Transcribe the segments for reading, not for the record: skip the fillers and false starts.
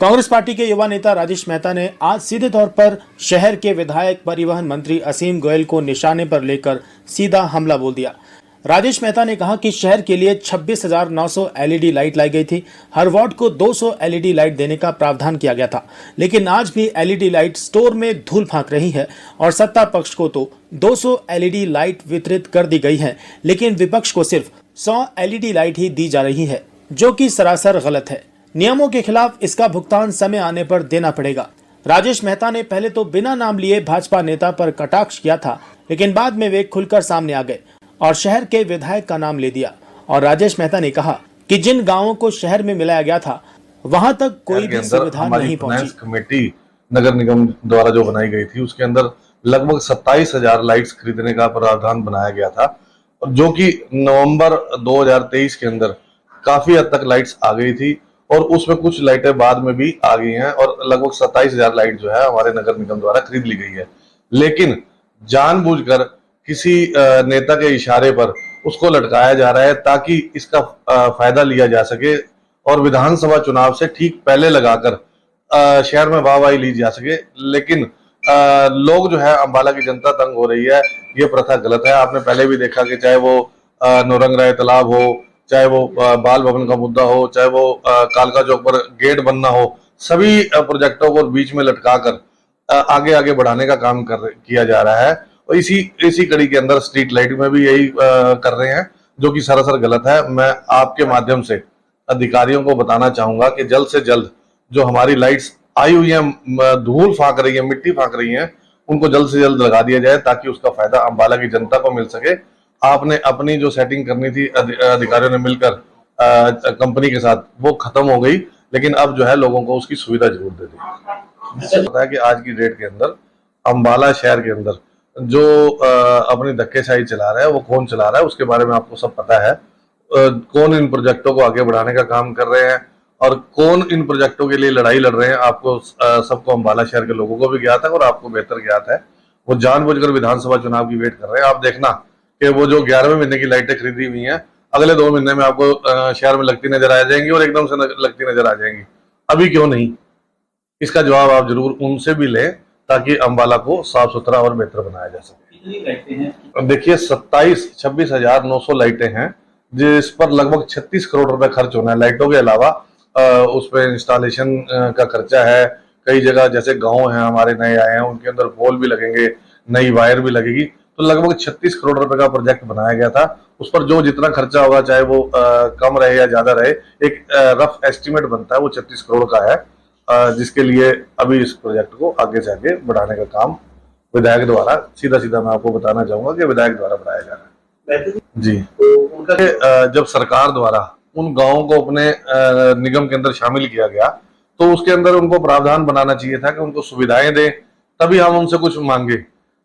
Congress party के युवा नेता राजेश मेहता ने आज सीधे तौर पर शहर के विधायक परिवहन मंत्री असीम गोयल को निशाने पर लेकर सीधा हमला बोल दिया। राजेश मेहता ने कहा कि शहर के लिए 26,900 एलईडी लाइट लाई गई थी। हर वार्ड को 200 एलईडी लाइट देने का प्रावधान किया गया था, लेकिन आज भी एलईडी लाइट स्टोर में धूल फांक रही है और सत्ता पक्ष को तो 200 एलईडी लाइट वितरित कर दी गई है, लेकिन विपक्ष को सिर्फ 100 एलईडी लाइट ही दी जा रही है, जो कि सरासर गलत है। नियमों के खिलाफ इसका भुगतान समय आने पर देना पड़ेगा। राजेश मेहता ने पहले तो बिना नाम लिए भाजपा नेता पर कटाक्ष किया था, लेकिन बाद में वे खुलकर सामने आ गए और शहर के विधायक का नाम ले दिया। और राजेश मेहता ने कहा कि जिन गांवों को शहर में मिलाया गया था वहां तक कोई भी सुविधा नहीं पहुंची। कमेटी नगर निगम द्वारा जो बनाई गई थी उसके अंदर लगभग 27,000 लाइट्स खरीदने का प्रावधान बनाया गया था, जो कि नवंबर 2023 के अंदर काफी हद तक लाइट्स आ गई थी और उसमें कुछ लाइटें बाद में भी आ गई हैं और लगभग 27,000 लाइट जो है हमारे नगर निगम द्वारा खरीद ली गई है। लेकिन जानबूझकर किसी नेता के इशारे पर उसको लटकाया जा रहा है ताकि इसका फायदा लिया जा सके और विधानसभा चुनाव से ठीक पहले लगाकर शहर में वाहवाही ली जा सके। लेकिन लोग जो है, अंबाला की जनता तंग हो रही है। ये प्रथा गलत है। आपने पहले भी देखा कि चाहे वो नौरंग राय तालाब हो, चाहे वो बाल भवन का मुद्दा हो, चाहे वो कालका चौक पर गेट बनना हो, सभी प्रोजेक्टों को बीच में लटकाकर आगे आगे बढ़ाने का काम किया जा रहा है। और इसी कड़ी के अंदर स्ट्रीट लाइट में भी यही कर रहे हैं, जो कि सरासर गलत है। मैं आपके माध्यम से अधिकारियों को बताना चाहूंगा कि जल्द से जल्द जो हमारी लाइट्स आई हुई हैं, धूल फांक रही है, मिट्टी फांक रही है, उनको जल्द से जल्द लगा दिया जाए ताकि उसका फायदा अंबाला की जनता को मिल सके। आपने अपनी जो सेटिंग करनी थी अधिकारियों ने मिलकर कंपनी के साथ, वो खत्म हो गई, लेकिन अब जो है लोगों को उसकी सुविधा जरूर दे दी। पता है कि आज की डेट के अंदर अंबाला शहर के अंदर जो अपनी धक्केशाही चला रहा है वो कौन चला रहा है, उसके बारे में आपको सब पता है। कौन इन प्रोजेक्टों को आगे बढ़ाने का काम कर रहे हैं और कौन इन प्रोजेक्टों के लिए लड़ाई लड़ रहे हैं, आपको सबको अंबाला शहर के लोगों को भी ज्ञात है और आपको बेहतर ज्ञात है। वो जानबूझकर विधानसभा चुनाव की वेट कर रहे हैं। आप देखना कि वो जो 11वें महीने की लाइटें खरीदी हुई हैं, अगले 2 महीने में आपको शहर में लगती नजर आ जाएंगी और एकदम से लगती नजर आ जाएंगी। अभी क्यों नहीं, इसका जवाब आप जरूर उनसे भी लें ताकि अंबाला को साफ सुथरा और बेहतर बनाया जा सके। देखिए 26,900 लाइटें हैं, जिस पर लगभग 36 करोड़ रुपए खर्च होना है। लाइटों के अलावा उस पर इंस्टॉलेशन का खर्चा है। कई जगह जैसे गांव हैं हमारे नए आए हैं, उनके अंदर पोल भी लगेंगे, नई वायर भी लगेगी। तो लगभग 36 करोड़ रुपए का प्रोजेक्ट बनाया गया था। उस पर जो जितना खर्चा होगा, चाहे वो कम रहे या ज्यादा रहे, एक रफ एस्टिमेट बनता है, वो 36 करोड़ का है, जिसके लिए अभी इस प्रोजेक्ट को आगे से आगे बढ़ाने का काम विधायक द्वारा, सीधा मैं आपको बताना चाहूंगा कि विधायक द्वारा बढ़ाया जा रहा है जी। तो जब सरकार द्वारा उन गांवों को अपने निगम के अंदर शामिल किया गया तो उसके अंदर उनको प्रावधान बनाना चाहिए था कि उनको सुविधाएं दें, तभी हम उनसे कुछ मांगे।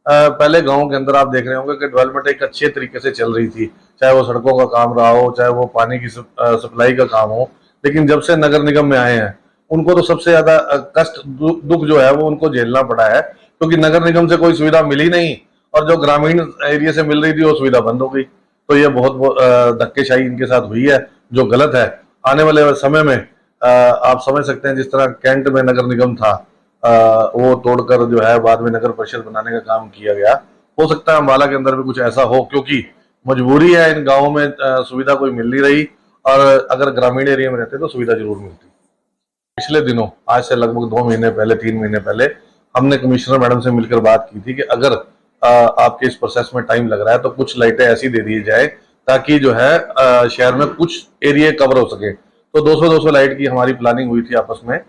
पहले गांवों के अंदर आप देख रहे होंगे कि डेवलपमेंट एक अच्छे तरीके से चल रही थी, चाहे वो सड़कों का काम रहा हो, चाहे वो पानी की सप्लाई का काम हो। लेकिन जब से नगर निगम में आए हैं, उनको तो सबसे ज्यादा कष्ट दुख जो है वो उनको झेलना पड़ा है, क्योंकि नगर निगम से कोई सुविधा मिली नहीं और जो ग्रामीण एरिया से मिल रही थी वो सुविधा बंद हो गई। तो ये बहुत धक्केशाही इनके साथ हुई है, जो गलत है। आने वाले समय में आप समझ सकते हैं, जिस तरह कैंट में नगर निगम था, वो तोड़कर जो है बाद में नगर परिषद बनाने का काम किया गया। हो सकता है अंबाला के अंदर भी कुछ ऐसा हो, क्योंकि मजबूरी है, इन गाँवों में सुविधा कोई मिल नहीं रही और अगर ग्रामीण एरिया में रहते तो सुविधा जरूर मिलती। पिछले दिनों, आज से लगभग 2 महीने पहले, 3 महीने पहले, हमने कमिश्नर मैडम से मिलकर बात की थी कि अगर आपके इस प्रोसेस में टाइम लग रहा है तो कुछ लाइटें ऐसी दे दी जाए ताकि जो है शहर में कुछ एरिया कवर हो सके। तो 200 लाइट की हमारी प्लानिंग हुई थी आपस में,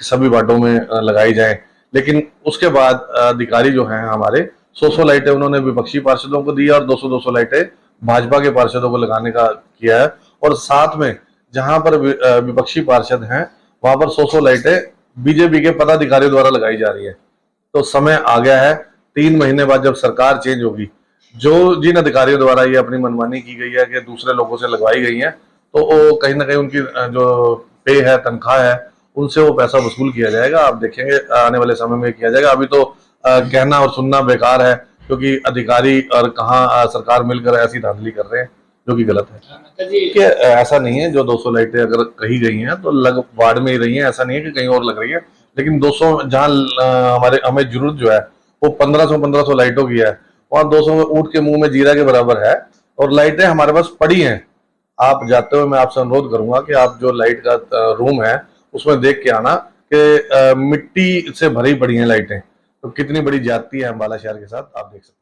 सभी वार्डों में लगाई जाए। लेकिन उसके बाद अधिकारी जो हैं हमारे, 100 लाइटें उन्होंने विपक्षी पार्षदों को दी और 200 लाइटें भाजपा के पार्षदों को लगाने का किया है। और साथ में जहां पर विपक्षी पार्षद हैं वहां पर 100 लाइटें बीजेपी के पदाधिकारियों द्वारा लगाई जा रही है। तो समय आ गया है, 3 महीने बाद जब सरकार चेंज होगी, जिन अधिकारियों द्वारा ये अपनी मनमानी की गई है कि दूसरे लोगों से लगवाई गई है, तो वो कहीं ना कहीं उनकी जो पे है, तनख्वाह है, उनसे वो पैसा वसूल किया जाएगा। आप देखेंगे आने वाले समय में किया जाएगा। अभी तो कहना और सुनना बेकार है, क्योंकि अधिकारी और कहाँ सरकार मिलकर ऐसी धांधली कर रहे हैं। जो कि गलत है। कि ऐसा नहीं है, जो 200 लाइटें अगर कही गई हैं तो लग वार्ड में ही रही हैं, ऐसा नहीं है कि कहीं और लग रही है। लेकिन 200 जहाँ हमें जरूरत जो है वो 1500 लाइटों की है, वहाँ 200 ऊँट के मुंह में जीरा के बराबर है। और लाइटें हमारे पास पड़ी हैं। आप जाते हुए मैं आपसे अनुरोध करूंगा कि आप जो लाइट का रूम है उसमें देख के आना कि मिट्टी से भरी पड़ी हैं लाइटें। तो कितनी बड़ी ज्यादती है अम्बाला शहर के साथ, आप देख सकते हैं।